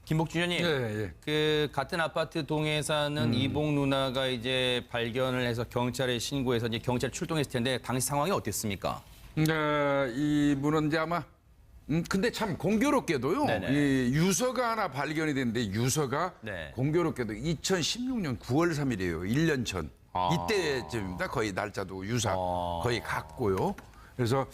김복준 의원님, 그 같은 아파트 동에 사는 이복 누나가 이제 발견을 해서 경찰에 신고해서 이제 경찰 출동했을 텐데 당시 상황이 어땠습니까? 이분은 이제 아마 근데 참 공교롭게도요. 네네. 이 유서가 하나 발견이 됐는데 유서가 네. 공교롭게도 2016년 9월 3일이에요. 1년 전. 이때쯤입니다. 거의 날짜도 유사 거의 같고요. 그래서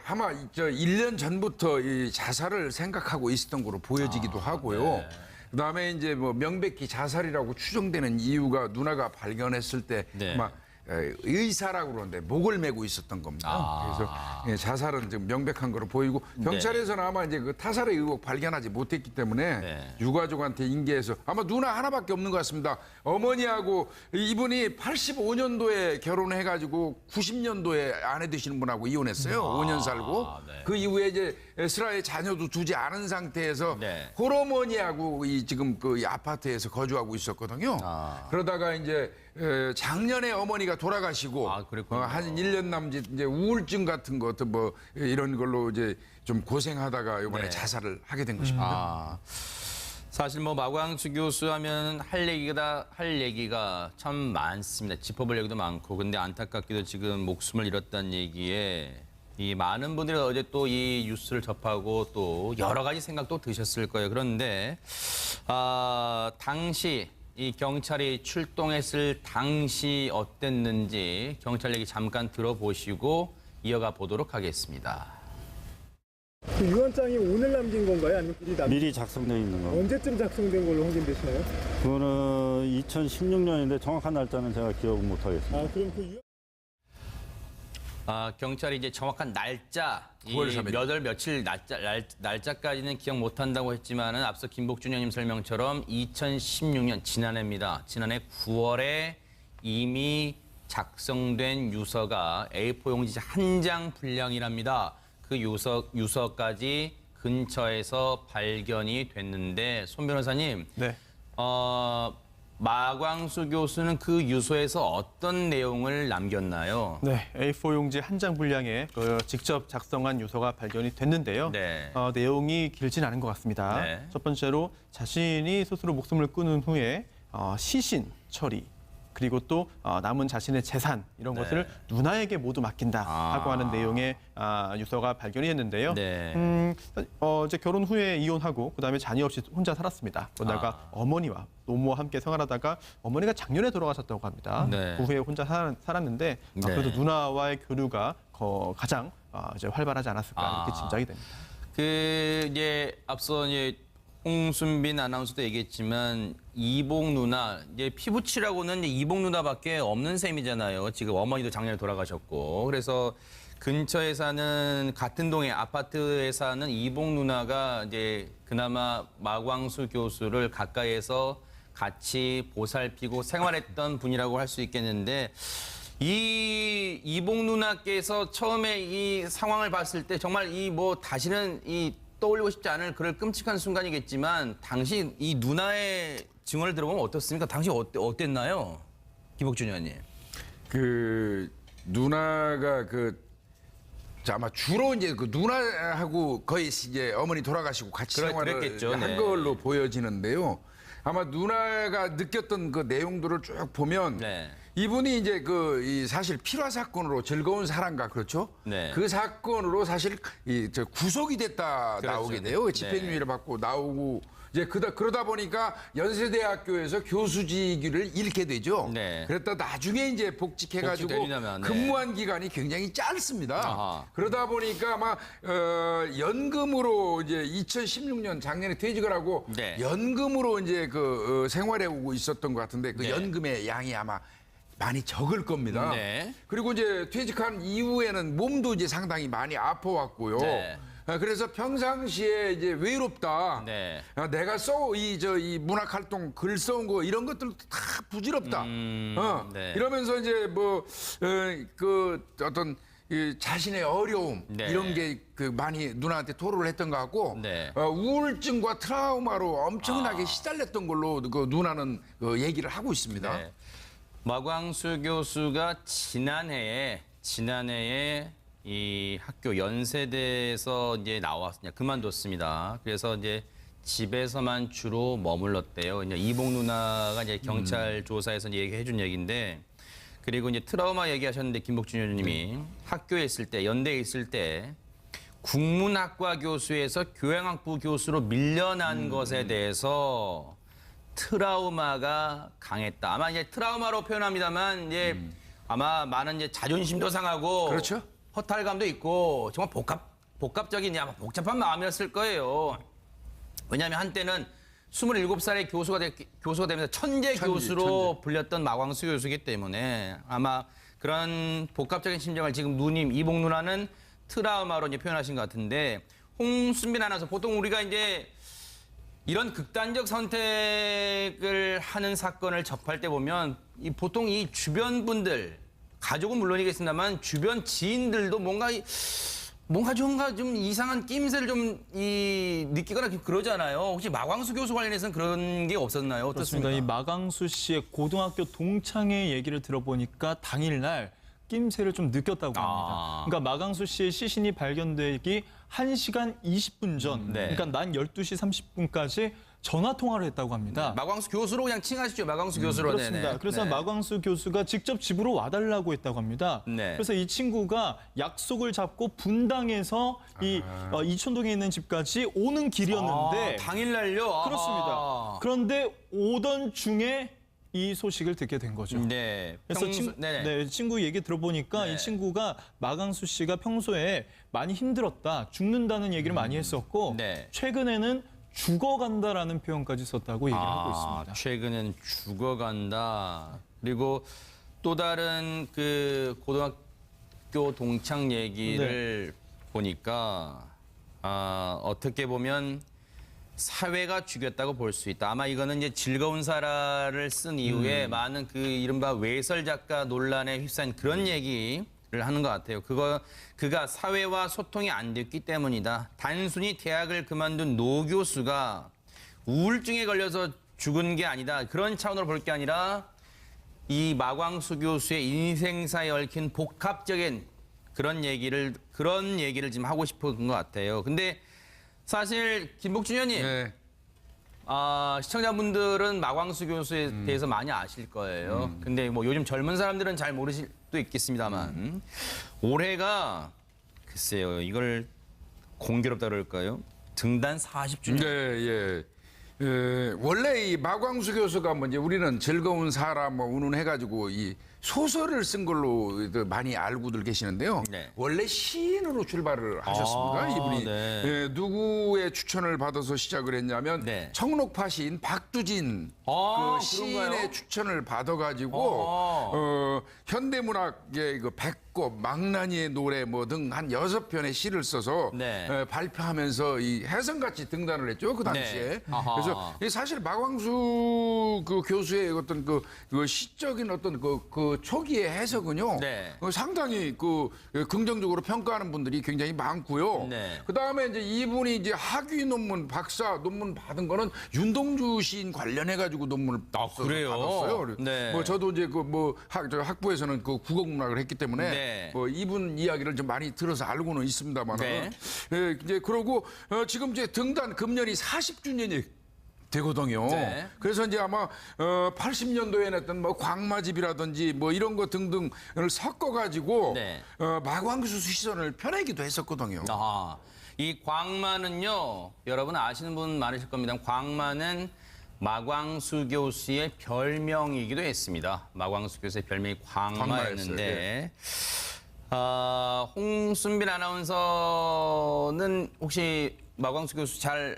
아마 1년 전부터 이 자살을 생각하고 있었던 거로 보여지기도 하고요. 네. 그다음에 이제 뭐 명백히 자살이라고 추정되는 이유가 누나가 발견했을 때 네. 아마 의사라고 그러는데 목을 메고 있었던 겁니다. 그래서 예, 자살은 좀 명백한 거로 보이고 경찰에서는 아마 이제 그 타살의 의혹 발견하지 못했기 때문에 네. 유가족한테 인계해서 아마 누나 하나밖에 없는 것 같습니다. 어머니하고 이분이 85년도에 결혼해가지고 90년도에 아내 되시는 분하고 이혼했어요. 5년 살고 네. 그 이후에 이제 슬라의 자녀도 두지 않은 상태에서 네. 홀어머니하고 지금 그 아파트에서 거주하고 있었거든요. 그러다가 이제 작년에 어머니가 돌아가시고 그랬군요. 한 1년 남짓 이제 우울증 같은 것도 뭐 이런 걸로 이제 좀 고생하다가 이번에 네. 자살을 하게 된 것입니다. 사실 뭐 마광수 교수 하면 할 얘기가 참 많습니다. 짚어볼 얘기도 많고. 근데 안타깝게도 지금 목숨을 잃었다는 얘기에 이 많은 분들이 어제 또 이 뉴스를 접하고 또 여러 가지 생각도 드셨을 거예요. 그런데 당시 이 경찰이 출동했을 당시 어땠는지 경찰 얘기 잠깐 들어보시고 이어가 보도록 하겠습니다. 그 유언장이 오늘 남긴 건가요? 아니면 미리 작성되어 있는 거. 언제쯤 작성된 걸로 확인되시나요? 그거는 2016년인데 정확한 날짜는 제가 기억을 못 하겠습니다. 그럼 그 유언... 경찰이 이제 정확한 날짜, 9월 3일. 몇 월 며칠 날짜까지는 기억 못한다고 했지만은 앞서 김복준 의원님 설명처럼 2016년 지난해입니다. 지난해 9월에 이미 작성된 유서가 A4 용지 한 장 분량이랍니다. 그 유서까지 근처에서 발견이 됐는데 손 변호사님, 네. 마광수 교수는 그 유서에서 어떤 내용을 남겼나요? 네, A4 용지 한 장 분량의 직접 작성한 유서가 발견이 됐는데요. 네. 내용이 길진 않은 것 같습니다. 네. 첫 번째로 자신이 스스로 목숨을 끊은 후에 시신 처리, 그리고 또 남은 자신의 재산 이런 것을 누나에게 모두 맡긴다 하고 하는 내용의 유서가 발견이 됐는데요. 네. 이제 결혼 후에 이혼하고 그다음에 자녀 없이 혼자 살았습니다. 그러다가 어머니와 노모와 함께 생활하다가 어머니가 작년에 돌아가셨다고 합니다. 네. 그 후에 혼자 살았는데 그래도 누나와의 교류가 가장 이제 활발하지 않았을까 이렇게 짐작이 됩니다. 이제 앞서 이제 홍순빈 아나운서도 얘기했지만 이복 누나, 이제 피부치라고는 이제 이복 누나밖에 없는 셈이잖아요. 지금 어머니도 작년에 돌아가셨고. 그래서 근처에 사는 같은 동의 아파트에 사는 이복 누나가 이제 그나마 마광수 교수를 가까이에서 같이 보살피고 생활했던 분이라고 할 수 있겠는데 이 이복 누나께서 처음에 이 상황을 봤을 때 정말 다시는 떠올리고 싶지 않을 그럴 끔찍한 순간이겠지만 당시 이 누나의 증언을 들어보면 어떻습니까? 당시 어땠나요? 김복준 의원님. 그 누나가 아마 주로 이제 그 누나하고 거의 이제 어머니 돌아가시고 같이 생활을 그랬겠죠. 한 네. 걸로 보여지는데요. 아마 누나가 느꼈던 그 내용들을 쭉 보면 네. 이분이 이제 사실 필화 사건으로 즐거운 사랑가 그렇죠? 네. 그 사건으로 사실 구속이 됐다 그렇죠. 나오게 돼요. 집행유예를 받고 나오고 이제 그러다 보니까 연세대학교에서 교수직을 잃게 되죠. 네. 그랬다 나중에 이제 복직해가지고 복직되려면, 네. 근무한 기간이 굉장히 짧습니다. 아하. 그러다 보니까 아마 연금으로 이제 2016년 작년에 퇴직을 하고 네. 연금으로 이제 생활해 오고 있었던 것 같은데 그 네. 연금의 양이 아마 많이 적을 겁니다. 네. 그리고 이제 퇴직한 이후에는 몸도 이제 상당히 많이 아파왔고요. 네. 그래서 평상시에 이제 외롭다. 네. 내가 이 문학 활동 글 써온 거 이런 것들도 다 부질없다. 네. 이러면서 이제 어떤 자신의 어려움 네. 이런 게 많이 누나한테 토로를 했던 것 같고 네. 우울증과 트라우마로 엄청나게 시달렸던 걸로 그 누나는 얘기를 하고 있습니다. 네. 마광수 교수가 지난해에 이 학교 연세대에서 이제 그만뒀습니다. 그래서 이제 집에서만 주로 머물렀대요. 이제 이복 누나가 이제 경찰 조사에서 이제 얘기해 준 얘기인데, 그리고 이제 트라우마 얘기하셨는데 김복준 의원님이 학교에 있을 때, 연대에 있을 때 국문학과 교수에서 교양학부 교수로 밀려난 것에 대해서 트라우마가 강했다. 아마 이제 트라우마로 표현합니다만 이제 아마 많은 이제 자존심도 상하고 그렇죠. 허탈감도 있고 정말 복합적인 아마 복잡한 마음이었을 거예요. 왜냐하면 한때는 27살의 교수가 되면서 천재 교수로 불렸던 마광수 교수이기 때문에 아마 그런 복합적인 심정을 지금 누님 이복 누나는 트라우마로 이제 표현하신 것 같은데, 홍순빈 아나운서, 보통 우리가 이제 이런 극단적 선택을 하는 사건을 접할 때 보면 보통 이 주변 분들, 가족은 물론이겠습니다만 주변 지인들도 뭔가 좀 이상한 낌새를 좀 느끼거나 그러잖아요. 혹시 마광수 교수 관련해서는 그런 게 없었나요? 그렇습니다. 어떻습니까? 이 마광수 씨의 고등학교 동창의 얘기를 들어보니까 당일날 낌새를 좀 느꼈다고 합니다. 그러니까 마광수 씨의 시신이 발견되기 1시간 20분 전, 네. 그러니까 난 12시 30분까지 전화 통화를 했다고 합니다. 마광수 교수로 그냥 칭하시죠. 마광수 교수로. 그렇습니다. 네네. 그래서 네. 마광수 교수가 직접 집으로 와달라고 했다고 합니다. 네. 그래서 이 친구가 약속을 잡고 분당에서 이 이촌동에 있는 집까지 오는 길이었는데 당일날요? 그렇습니다. 그런데 오던 중에 이 소식을 듣게 된 거죠. 네. 그래서 친구 얘기 들어보니까 네. 이 친구가 마광수 씨가 평소에 많이 힘들었다, 죽는다는 얘기를 많이 했었고 네. 최근에는 죽어간다라는 표현까지 썼다고 얘기를 하고 있습니다. 최근엔 죽어간다. 그리고 또 다른 그 고등학교 동창 얘기를 보니까 어떻게 보면 사회가 죽였다고 볼 수 있다. 아마 이거는 이제 즐거운 사라를 쓴 이후에 많은 그 이른바 외설 작가 논란에 휩싸인 그런 얘기를 하는 것 같아요. 그가 사회와 소통이 안 됐기 때문이다. 단순히 대학을 그만둔 노 교수가 우울증에 걸려서 죽은 게 아니다. 그런 차원으로 볼 게 아니라 이 마광수 교수의 인생사에 얽힌 복합적인 그런 얘기를 지금 하고 싶은 것 같아요. 근데 사실 김복준 의원님, 네. 시청자분들은 마광수 교수에 대해서 많이 아실 거예요. 근데 뭐 요즘 젊은 사람들은 잘 모르실 수도 있겠습니다만 올해가 글쎄요, 이걸 공교롭다 그럴까요? 등단 40주년. 네, 예. 원래 이 마광수 교수가 뭐 이제 우리는 즐거운 사람 뭐 운운해가지고 이 소설을 쓴 걸로 많이 알고들 계시는데요. 네. 원래 시인으로 출발을 하셨습니다. 이분이 네. 예, 누구의 추천을 받아서 시작을 했냐면 네. 청록파 시인 박두진 아, 그 시인의 그런가요? 추천을 받아가지고 현대문학의 그 배꼽, 망나니의 노래 뭐 등 한 6편의 시를 써서 네. 발표하면서 이 해성같이 등단을 했죠. 그 당시에. 네. 아하. 그래서 이 사실 마광수 그 교수의 어떤 그 시적인 어떤 그 초기의 해석은요. 네. 상당히 그 긍정적으로 평가하는 분들이 굉장히 많고요. 네. 그 다음에 이제 이분이 이제 학위 논문, 박사 논문 받은 거는 윤동주 시인 관련해가지고 논문을 그래요? 받았어요. 네. 뭐 저도 이제 학부에서는 그 국어문학을 했기 때문에 네. 뭐 이분 이야기를 좀 많이 들어서 알고는 있습니다만은. 네. 예, 이제 그러고 지금 이제 등단 금년이 40주년이 되거든요. 네. 그래서 이제 아마 80년도에 냈던 뭐 광마집이라든지 뭐 이런 거 등등을 섞어가지고 네. 마광수 시선을 펴내기도 했었거든요. 이 광마는요, 여러분 아시는 분 많으실 겁니다. 광마는 마광수 교수의 별명이기도 했습니다. 마광수 교수의 별명이 광마였는데, 홍순빈 아나운서는 혹시 마광수 교수 잘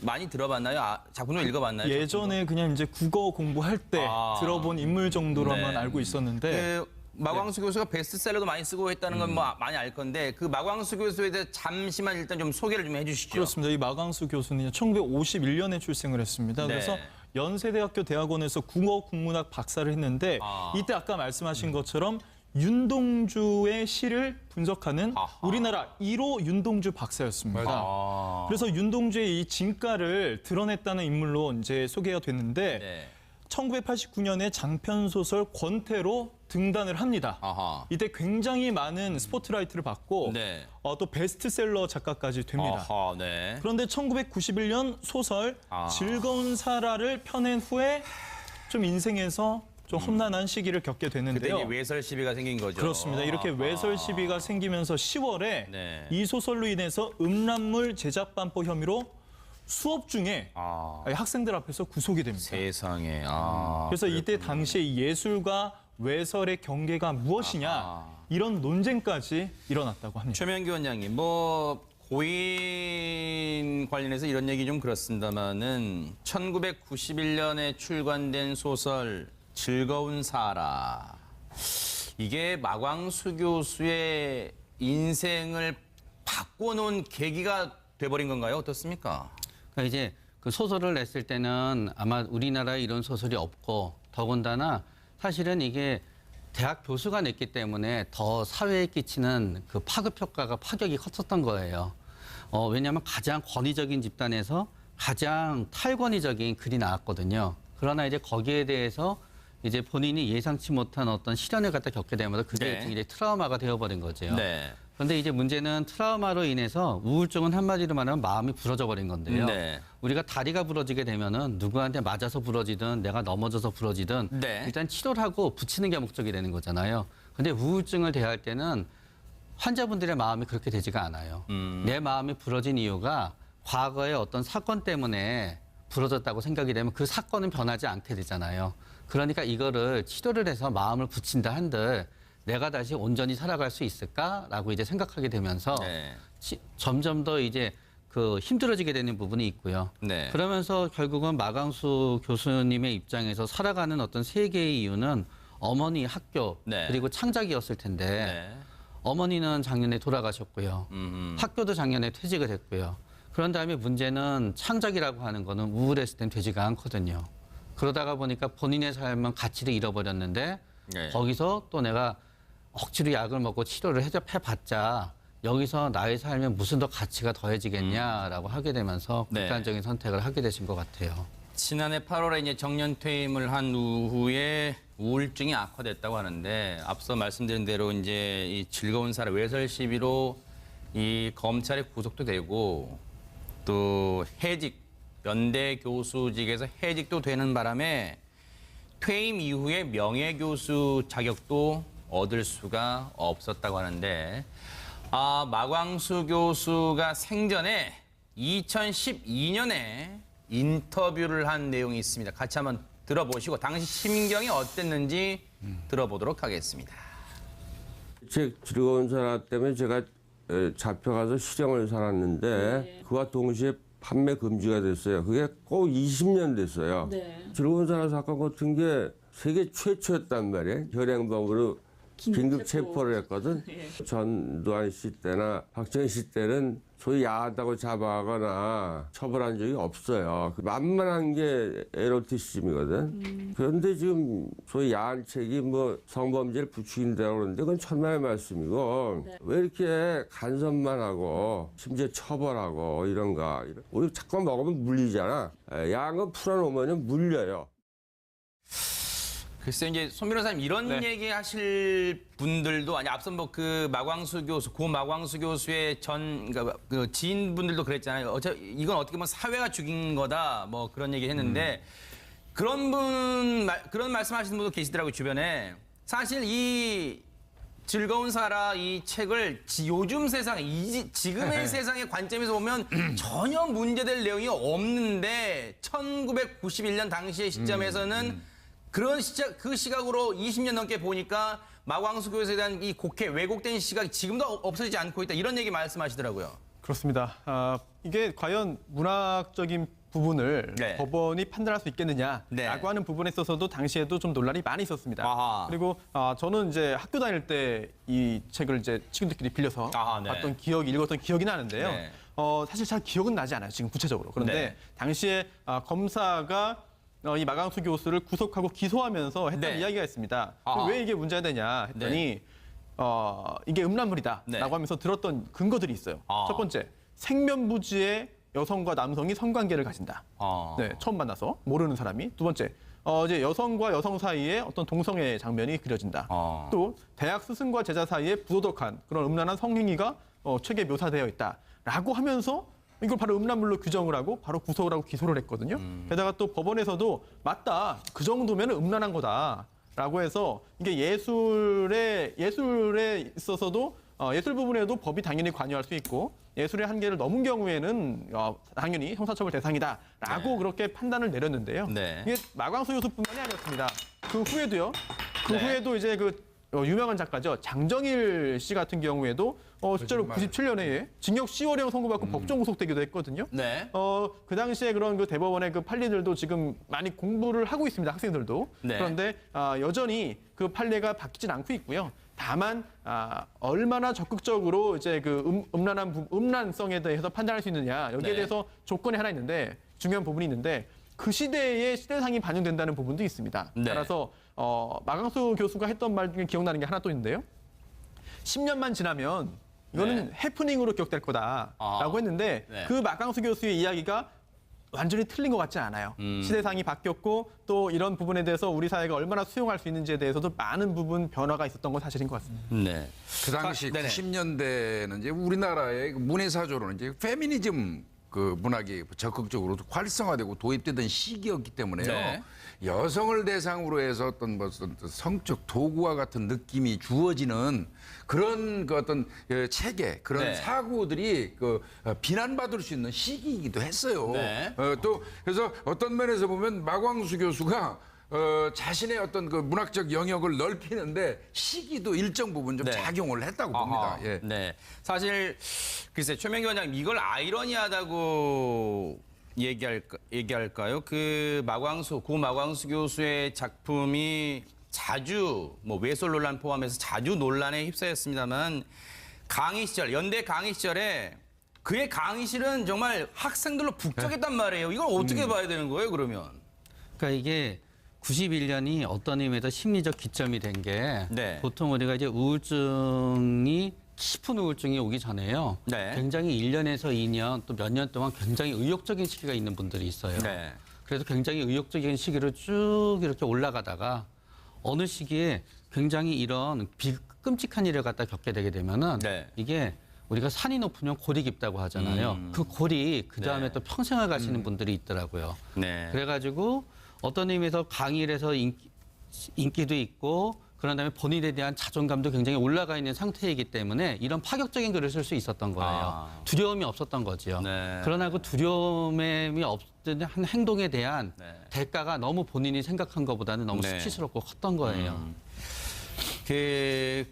많이 들어봤나요? 작품을 읽어봤나요? 예전에 그냥 이제 국어 공부할 때 들어본 인물 정도로만 네. 알고 있었는데 마광수 교수가 베스트셀러도 많이 쓰고 했다는 건 뭐 많이 알 건데 그 마광수 교수에 대해 잠시만 일단 좀 소개를 좀 해주시죠. 그렇습니다. 이 마광수 교수는 1951년에 출생을 했습니다. 네. 그래서 연세대학교 대학원에서 국어 국문학 박사를 했는데 이때 아까 말씀하신 것처럼 윤동주의 시를 분석하는 우리나라 1호 윤동주 박사였습니다. 그래서 윤동주의 이 진가를 드러냈다는 인물로 이제 소개가 됐는데 네. 1989년에 장편 소설 권태로 등단을 합니다. 아하. 이때 굉장히 많은 스포트라이트를 받고 네. 또 베스트셀러 작가까지 됩니다. 아하, 네. 그런데 1991년 소설 아. 즐거운 사라를 펴낸 후에 좀 인생에서 좀 험난한 시기를 겪게 그때 되는데요. 이제 외설 시비가 생긴 거죠. 그렇습니다. 이렇게 외설 시비가 생기면서 10월에 네. 이 소설로 인해서 음란물 제작반법 혐의로 수업 중에 아, 학생들 앞에서 구속이 됩니다. 세상에. 그래서 이때 당시에 예술과 외설의 경계가 무엇이냐 이런 논쟁까지 일어났다고 합니다. 최명기 원장님, 뭐 고인 관련해서 이런 얘기 좀 그렇습니다만은 1991년에 출간된 소설 즐거운 사라, 이게 마광수 교수의 인생을 바꿔놓은 계기가 돼버린 건가요? 어떻습니까? 그러니까 이제 그 소설을 냈을 때는 아마 우리나라에 이런 소설이 없고 더군다나 사실은 이게 대학 교수가 냈기 때문에 더 사회에 끼치는 그 파급 효과가 파격이 컸었던 거예요. 왜냐하면 가장 권위적인 집단에서 가장 탈권위적인 글이 나왔거든요. 그러나 이제 거기에 대해서 이제 본인이 예상치 못한 어떤 시련을 갖다 겪게 되면서 그게 네. 이제 트라우마가 되어버린 거죠. 네. 그런데 이제 문제는 트라우마로 인해서 우울증은 한마디로 말하면 마음이 부러져 버린 건데요. 네. 우리가 다리가 부러지게 되면은 누구한테 맞아서 부러지든 내가 넘어져서 부러지든 네. 일단 치료를 하고 붙이는 게 목적이 되는 거잖아요. 근데 우울증을 대할 때는 환자분들의 마음이 그렇게 되지가 않아요. 내 마음이 부러진 이유가 과거의 어떤 사건 때문에 부러졌다고 생각이 되면 그 사건은 변하지 않게 되잖아요. 그러니까 이거를 치료를 해서 마음을 붙인다 한들 내가 다시 온전히 살아갈 수 있을까라고 이제 생각하게 되면서 네. 점점 더 이제 그 힘들어지게 되는 부분이 있고요. 네. 그러면서 결국은 마광수 교수님의 입장에서 살아가는 어떤 세계의 이유는 어머니 학교 네. 그리고 창작이었을 텐데 네. 어머니는 작년에 돌아가셨고요. 학교도 작년에 퇴직을 했고요. 그런 다음에 문제는 창작이라고 하는 거는 우울했을 땐 되지가 않거든요. 그러다가 보니까 본인의 삶은 가치를 잃어버렸는데 네. 거기서 또 내가 억지로 약을 먹고 치료를 해봤자 여기서 나의 삶에 무슨 더 가치가 더해지겠냐라고 하게 되면서 네. 극단적인 선택을 하게 되신 것 같아요. 지난해 8월에 이제 정년 퇴임을 한 후에 우울증이 악화됐다고 하는데 앞서 말씀드린 대로 이제 이 즐거운 사람 외설 시비로 이 검찰에 구속도 되고 또 해직 연대 교수직에서 해직도 되는 바람에 퇴임 이후에 명예교수 자격도 얻을 수가 없었다고 하는데 마광수 교수가 생전에 2012년에 인터뷰를 한 내용이 있습니다. 같이 한번 들어보시고 당시 심경이 어땠는지 들어보도록 하겠습니다. 제 즐거운 사람 때문에 제가 잡혀가서 실형을 살았는데 그와 동시에 판매 금지가 됐어요. 그게 꼭 20년 됐어요. 즐거운 사람 사건 같은 게 세계 최초였단 말이에요. 현행범으로 긴급 체포를 했거든. 전두환 씨 때나 박정희 씨 때는 소위 야하다고 잡아가거나 처벌한 적이 없어요. 만만한 게 에로티시즘이거든. 그런데 지금 소위 야한 책이 뭐 성범죄를 부추긴다고 그러는데 그건 천만의 말씀이고 왜 이렇게 간섭만 하고 심지어 처벌하고 이런가. 우리 자꾸 먹으면 물리잖아. 야한 거 풀어놓으면 물려요. 글쎄 이제 손 변호사님 이런 얘기 하실 분들도 아니 앞서 뭐 그 마광수 교수 고 마광수 교수의 그러니까 그 지인분들도 그랬잖아요. 이건 어떻게 보면 사회가 죽인 거다 뭐 그런 얘기 했는데 그런 말씀하시는 분도 계시더라고요 주변에. 사실 이 즐거운 사라 이 책을 요즘 세상에 지금의 세상의 관점에서 보면 전혀 문제될 내용이 없는데 1991년 당시의 시점에서는 그 시각으로 20년 넘게 보니까 마광수 교수에 대한 이 왜곡된 시각이 지금도 없어지지 않고 있다. 이런 얘기 말씀하시더라고요. 그렇습니다. 이게 과연 문학적인 부분을 네. 법원이 판단할 수 있겠느냐라고 네. 하는 부분에 있어서도 당시에도 좀 논란이 많이 있었습니다. 아하. 그리고 저는 이제 학교 다닐 때 이 책을 이제 친구들끼리 빌려서 아하, 네. 읽었던 기억이 나는데요. 네. 사실 잘 기억은 나지 않아요. 지금 구체적으로. 그런데 네. 당시에 검사가 이 마광수 교수를 구속하고 기소하면서 했던 네. 이야기가 있습니다. 아하. 왜 이게 문제가 되냐 했더니 네. 이게 음란물이다라고 네. 하면서 들었던 근거들이 있어요. 아. 첫 번째, 생면부지에 여성과 남성이 성관계를 가진다. 아. 네, 처음 만나서 모르는 사람이. 두 번째, 이제 여성과 여성 사이에 어떤 동성애 장면이 그려진다. 또 대학 스승과 제자 사이에 부도덕한 그런 음란한 성행위가 책에 묘사되어 있다라고 하면서 이걸 바로 음란물로 규정을 하고 바로 구속을 하고 기소를 했거든요. 게다가 또 법원에서도 맞다. 그 정도면 음란한 거다라고 해서 이게 예술에 있어서도 예술 부분에도 법이 당연히 관여할 수 있고 예술의 한계를 넘은 경우에는 당연히 형사처벌 대상이다라고 그렇게 판단을 내렸는데요. 네. 이게 마광수 교수뿐만이 아니었습니다. 그 후에도요. 그 네. 후에도 이제 유명한 작가죠. 장정일 씨 같은 경우에도 실제로 97년에 징역 10월형 선고받고 법정 구속되기도 했거든요. 네. 그 당시에 그런 그 대법원의 그 판례들도 지금 많이 공부를 하고 있습니다. 학생들도. 네. 그런데 여전히 그 판례가 바뀌진 않고 있고요. 다만 얼마나 적극적으로 이제 그 음란성에 대해서 판단할 수 있느냐 여기에 네. 대해서 조건이 하나 있는데 중요한 부분이 있는데 그 시대의 시대상이 반영된다는 부분도 있습니다. 네. 따라서 마광수 교수가 했던 말 중에 기억나는 게 하나 또 있는데요. 10년만 지나면 이거는 해프닝으로 기억될 거다라고 했는데 네. 그 마광수 교수의 이야기가 완전히 틀린 것 같지 않아요. 시대상이 바뀌었고 또 이런 부분에 대해서 우리 사회가 얼마나 수용할 수 있는지에 대해서도 많은 부분 변화가 있었던 건 사실인 것 같습니다. 네. 그 당시 네네. 90년대는 이제 우리나라의 그 문해사조로는 이제 페미니즘 그 문학이 적극적으로 활성화되고 도입되던 시기였기 때문에요. 네. 여성을 대상으로 해서 어떤 무슨 성적 도구와 같은 느낌이 주어지는 그런 그 어떤 체계, 그런 네. 사고들이 비난받을 수 있는 시기이기도 했어요. 네. 또 그래서 어떤 면에서 보면 마광수 교수가 자신의 어떤 그 문학적 영역을 넓히는데 시기도 일정 부분 좀 네. 작용을 했다고 봅니다. 예. 네. 사실 글쎄 최명기 원장님 이걸 아이러니하다고 얘기할까요? 그 고 마광수 교수의 작품이 자주 뭐 외솔 논란 포함해서 자주 논란에 휩싸였습니다만 강의 시절 연대 강의 시절에 그의 강의실은 정말 학생들로 북적했단 말이에요. 이걸 어떻게 봐야 되는 거예요, 그러면? 그러니까 이게 91년이 어떤 의미에서 심리적 기점이 된 게 네. 보통 우리가 이제 우울증이 깊은 우울증이 오기 전에요. 네. 굉장히 1년에서 2년 또 몇 년 동안 굉장히 의욕적인 시기가 있는 분들이 있어요. 네. 그래서 굉장히 의욕적인 시기로 쭉 이렇게 올라가다가 어느 시기에 굉장히 이런 끔찍한 일을 갖다 겪게 되게 되면은 네. 이게 우리가 산이 높으면 골이 깊다고 하잖아요. 그 골이 그 다음에 네. 또 평생을 가시는 분들이 있더라고요. 네. 그래가지고 어떤 의미에서 강의를 해서 인기도 있고 그런 다음에 본인에 대한 자존감도 굉장히 올라가 있는 상태이기 때문에 이런 파격적인 글을 쓸 수 있었던 거예요. 두려움이 없었던 거죠. 네. 그러나 그 두려움이 없던 한 행동에 대한 네. 대가가 너무 본인이 생각한 것보다는 너무 네. 수치스럽고 컸던 거예요.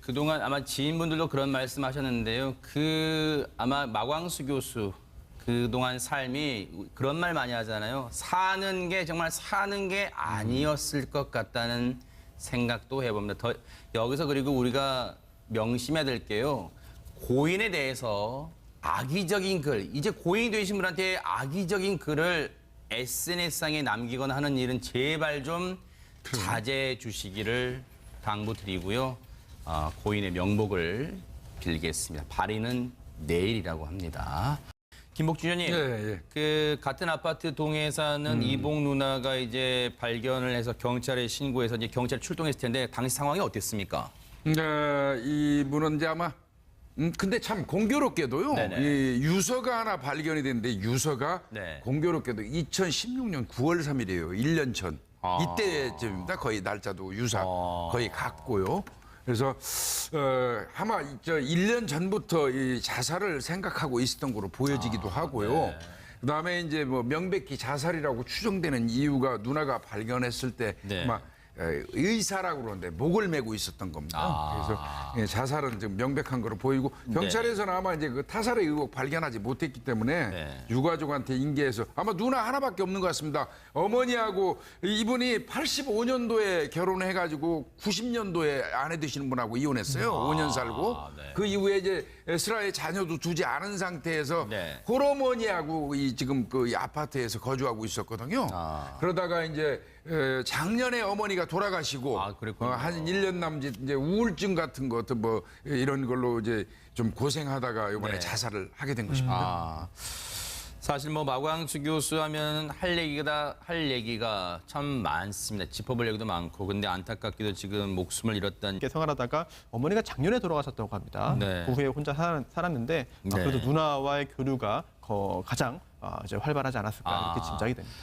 그동안 아마 지인분들도 그런 말씀하셨는데요. 아마 마광수 교수 그동안 삶이 그런 말 많이 하잖아요. 사는 게 정말 사는 게 아니었을 것 같다는 생각도 해봅니다. 여기서 그리고 우리가 명심해야 될 게요. 고인에 대해서 악의적인 글, 이제 고인이 되신 분한테 악의적인 글을 SNS상에 남기거나 하는 일은 제발 좀 자제해 주시기를 당부드리고요. 고인의 명복을 빌겠습니다. 발인은 내일이라고 합니다. 김복준 의원님, 예. 그 같은 아파트 동에 사는 이봉 누나가 이제 발견을 해서 경찰에 신고해서 이제 경찰 출동했을 텐데 당시 상황이 어땠습니까? 이분은 이제 아마 근데 참 공교롭게도요. 네네. 이 유서가 하나 발견이 됐는데 유서가 네. 공교롭게도 2016년 9월 3일이에요. 1년 전. 이때쯤입니다. 거의 날짜도 유사 거의 같고요. 그래서 아마 1년 전부터 이 자살을 생각하고 있었던 거로 보여지기도 하고요. 네. 그다음에 이제 뭐 명백히 자살이라고 추정되는 이유가 누나가 발견했을 때 네. 아마 의사라고 그러는데 목을 메고 있었던 겁니다. 그래서 예, 자살은 좀 명백한 거로 보이고 경찰에서는 아마 이제 그 타살의 의혹 발견하지 못했기 때문에 네. 유가족한테 인계해서 아마 누나 하나밖에 없는 것 같습니다. 어머니하고 이분이 85년도에 결혼해가지고 90년도에 아내 되시는 분하고 이혼했어요. 5년 살고 네. 그 이후에 이제 에스라의 자녀도 두지 않은 상태에서 네. 홀어머니하고 지금 그 아파트에서 거주하고 있었거든요. 그러다가 이제 작년에 어머니가 돌아가시고 그랬군요. 한 1년 남짓 이제 우울증 같은 것 뭐 이런 걸로 이제 좀 고생하다가 이번에 네. 자살을 하게 된 것입니다. 사실 뭐 마광수 교수 하면 할 얘기가 참 많습니다. 짚어볼 얘기도 많고. 근데 안타깝게도 지금 목숨을 잃었다는. 함께 생활하다가 어머니가 작년에 돌아가셨다고 합니다. 네. 그 후에 혼자 살았는데 네. 그래도 누나와의 교류가 가장 이제 활발하지 않았을까 이렇게 짐작이 됩니다.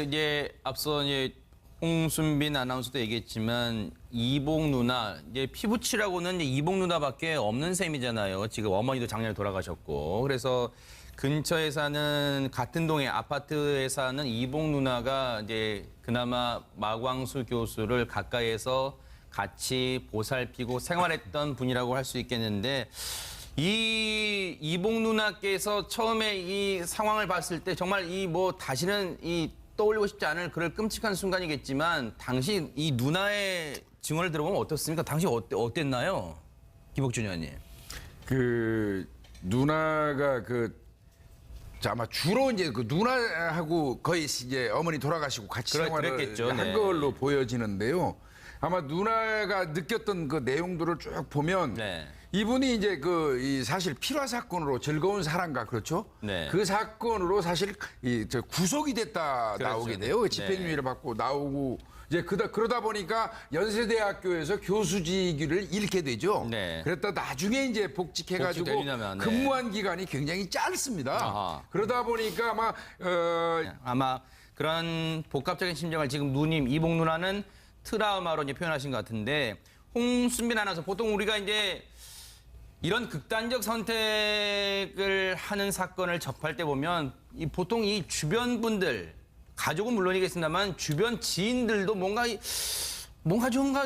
이제 앞서 이제 홍순빈 아나운서도 얘기했지만 이복 누나 이제 피부치라고는 이제 이복 누나밖에 없는 셈이잖아요. 지금 어머니도 작년에 돌아가셨고 그래서 근처에 사는 같은 동의 아파트에 사는 이복 누나가 이제 그나마 마광수 교수를 가까이에서 같이 보살피고 생활했던 분이라고 할 수 있겠는데 이 이복 누나께서 처음에 이 상황을 봤을 때 정말 이 뭐 다시는 이 떠올리고 싶지 않을 그럴 끔찍한 순간이겠지만 당시 이 누나의 증언을 들어보면 어떻습니까? 당시 어땠나요? 김복준 의원님. 그 누나가 아마 주로 이제 그 누나하고 거의 이제 어머니 돌아가시고 같이 생활을 그랬겠죠. 한 네. 걸로 보여지는데요. 아마 누나가 느꼈던 그 내용들을 쭉 보면 네. 이분이 이제 사실 필화 사건으로 즐거운 사랑가 그렇죠? 네. 그 사건으로 사실 저 구속이 됐다 그렇죠. 나오게 돼요. 집행유예를 받고 나오고 이제 그러다 보니까 연세대학교에서 교수직을 잃게 되죠. 네. 그랬다 나중에 이제 복직해가지고 복직되려면, 네. 근무한 기간이 굉장히 짧습니다. 아하. 그러다 보니까 아마 그런 복합적인 심정을 지금 누님 이복 누나는 트라우마로 이제 표현하신 것 같은데 홍순빈 아나운서 보통 우리가 이제 이런 극단적 선택을 하는 사건을 접할 때 보면 보통 이 주변 분들 가족은 물론이겠습니다만 주변 지인들도 뭔가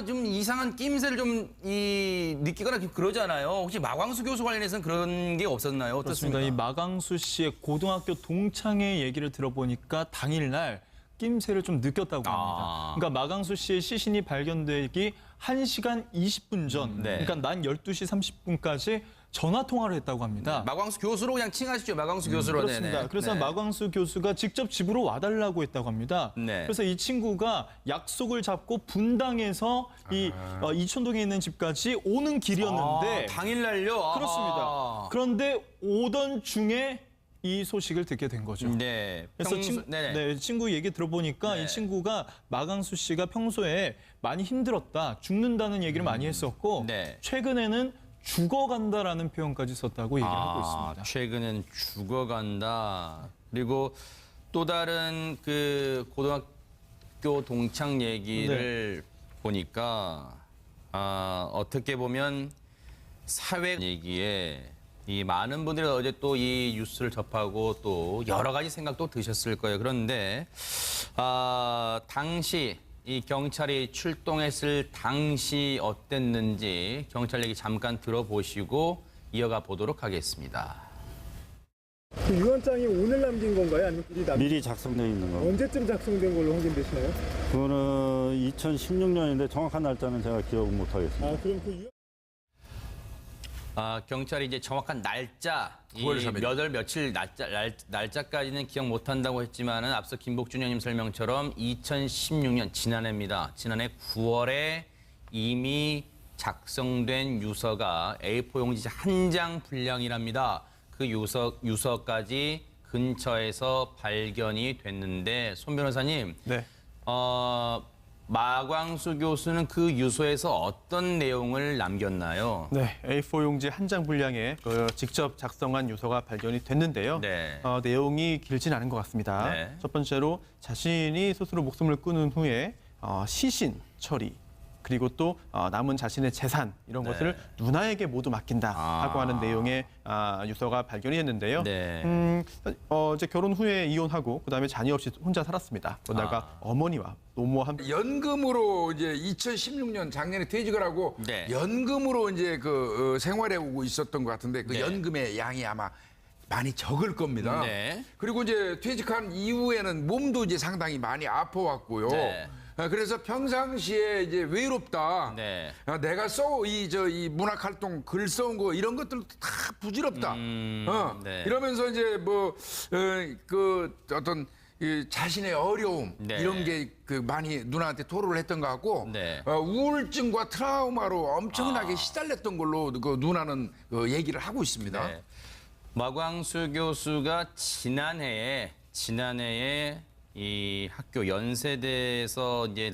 좀 이상한 낌새를 좀 느끼거나 그러잖아요. 혹시 마광수 교수 관련해서는 그런 게 없었나요? 그렇습니다. 어떻습니까? 이 마광수 씨의 고등학교 동창의 얘기를 들어보니까 당일날 낌새를 좀 느꼈다고 합니다. 그러니까 마광수 씨의 시신이 발견되기 1시간 20분 전, 네. 그러니까 난 12시 30분까지 전화 통화를 했다고 합니다. 마광수 교수로 그냥 칭하시죠. 마광수 교수로. 그렇습니다. 네네. 그래서 네. 마광수 교수가 직접 집으로 와달라고 했다고 합니다. 네. 그래서 이 친구가 약속을 잡고 분당에서 이 이촌동에 있는 집까지 오는 길이었는데 당일날요? 아하. 그렇습니다. 그런데 오던 중에 이 소식을 듣게 된 거죠. 네. 그래서 네네. 친구 얘기 들어보니까 네. 이 친구가 마광수 씨가 평소에 많이 힘들었다, 죽는다는 얘기를 많이 했었고 네. 최근에는 죽어간다라는 표현까지 썼다고 얘기를 하고 있습니다. 최근엔 죽어간다. 그리고 또 다른 그 고등학교 동창 얘기를 보니까 어떻게 보면 사회 얘기에 이 많은 분들이 어제 또 이 뉴스를 접하고 또 여러 가지 생각도 드셨을 거예요. 그런데 당시 이 경찰이 출동했을 당시 어땠는지 경찰 얘기 잠깐 들어보시고 이어가 보도록 하겠습니다. 그 유언장이 오늘 남긴 건가요? 아니면 미리 작성되어 있는 거. 언제쯤 작성된 걸로 확인되시나요? 그거는 2016년인데 정확한 날짜는 제가 기억을 못 하겠습니다. 그럼 그 경찰이 이제 정확한 날짜, 9월 3일. 몇 월 며칠 날짜까지는 기억 못 한다고 했지만은 앞서 김복준 의원님 설명처럼 2016년 지난해입니다. 지난해 9월에 이미 작성된 유서가 A4 용지 한 장 분량이랍니다. 그 유서까지 근처에서 발견이 됐는데 손 변호사님, 네. 마광수 교수는 그 유서에서 어떤 내용을 남겼나요? 네, A4 용지 한 장 분량의 직접 작성한 유서가 발견이 됐는데요. 네. 내용이 길진 않은 것 같습니다. 네. 첫 번째로 자신이 스스로 목숨을 끊은 후에 시신 처리, 그리고 또 남은 자신의 재산 이런 네. 것을 누나에게 모두 맡긴다 하고 하는 내용의 유서가 발견이 됐는데요. 네. 이제 결혼 후에 이혼하고 그다음에 자녀 없이 혼자 살았습니다. 그러다가 어머니와 노모와 함께 연금으로 이제 2016년 작년에 퇴직을 하고 네. 연금으로 이제 생활해 오고 있었던 것 같은데 그 네. 연금의 양이 아마 많이 적을 겁니다. 네. 그리고 이제 퇴직한 이후에는 몸도 이제 상당히 많이 아파왔고요. 네. 그래서 평상시에 이제 외롭다. 네. 내가 이 문학 활동 글 써온 거 이런 것들도 다 부질없다. 네. 이러면서 이제 어떤 이 자신의 어려움 네. 이런 게 많이 누나한테 토로를 했던 것 같고 네. 우울증과 트라우마로 엄청나게 시달렸던 걸로 그 누나는 얘기를 하고 있습니다. 네. 마광수 교수가 지난해에 이 학교 연세대에서 이제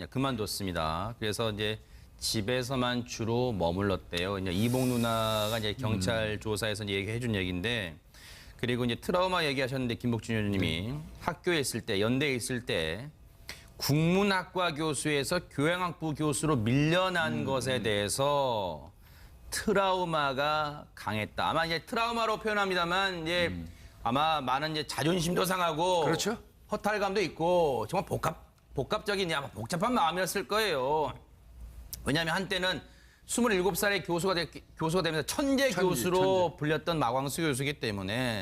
그만뒀습니다. 그래서 이제 집에서만 주로 머물렀대요. 이제 이봉 누나가 이제 경찰 조사에서 이제 얘기해 준 얘기인데, 그리고 이제 트라우마 얘기하셨는데 김복준 의원님이 학교에 있을 때, 연대에 있을 때 국문학과 교수에서 교양학부 교수로 밀려난 것에 대해서 트라우마가 강했다. 아마 이제 트라우마로 표현합니다만 이제 아마 많은 이제 자존심도 상하고 그렇죠. 허탈감도 있고 정말 복합적인 아마 복잡한 마음이었을 거예요. 왜냐하면 한때는 27살의 교수가 되면서 천재 교수로 불렸던 마광수 교수이기 때문에